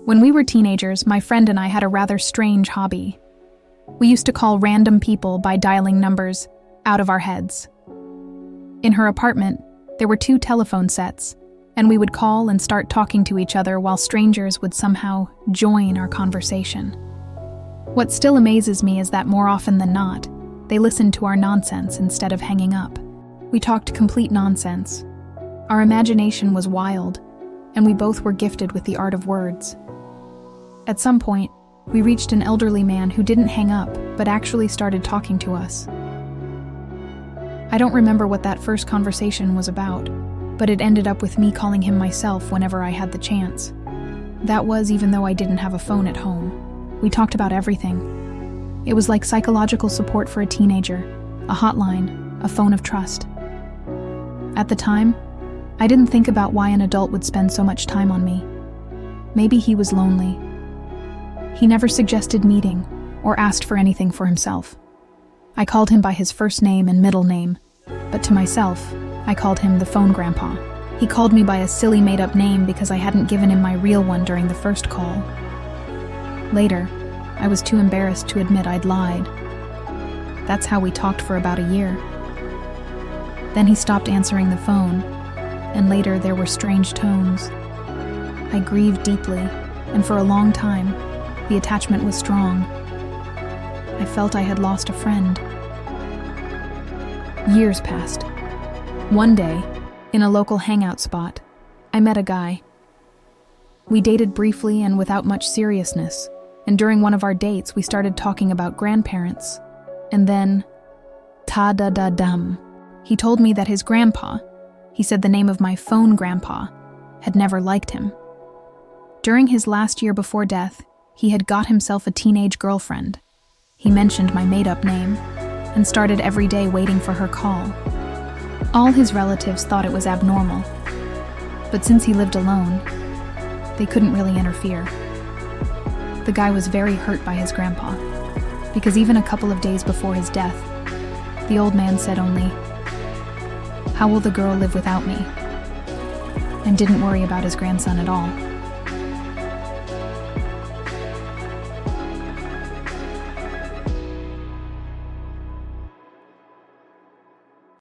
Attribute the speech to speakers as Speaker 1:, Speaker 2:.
Speaker 1: When we were teenagers, my friend and I had a rather strange hobby. We used to call random people by dialing numbers out of our heads. In her apartment, there were 2 telephone sets, and we would call and start talking to each other while strangers would somehow join our conversation. What still amazes me is that more often than not, they listened to our nonsense instead of hanging up. We talked complete nonsense. Our imagination was wild, and we both were gifted with the art of words. At some point, we reached an elderly man who didn't hang up, but actually started talking to us. I don't remember what that first conversation was about, but it ended up with me calling him myself whenever I had the chance. That was even though I didn't have a phone at home. We talked about everything. It was like psychological support for a teenager, a hotline, a phone of trust. At the time, I didn't think about why an adult would spend so much time on me. Maybe he was lonely. He never suggested meeting or asked for anything for himself. I called him by his first name and middle name, but to myself, I called him the phone grandpa. He called me by a silly made-up name because I hadn't given him my real one during the first call. Later, I was too embarrassed to admit I'd lied. That's how we talked for about a year. Then he stopped answering the phone, and later there were strange tones. I grieved deeply, and for a long time, the attachment was strong. I felt I had lost a friend. Years passed. One day, in a local hangout spot, I met a guy. We dated briefly and without much seriousness, and during one of our dates, we started talking about grandparents. And then, ta-da-da-dum, he told me that his grandpa, he said the name of my phone grandpa, had never liked him. During his last year before death, he had got himself a teenage girlfriend. He mentioned my made-up name and started every day waiting for her call. All his relatives thought it was abnormal, but since he lived alone, they couldn't really interfere. The guy was very hurt by his grandpa, because even a couple of days before his death, the old man said only, "How will the girl live without me?" and didn't worry about his grandson at all.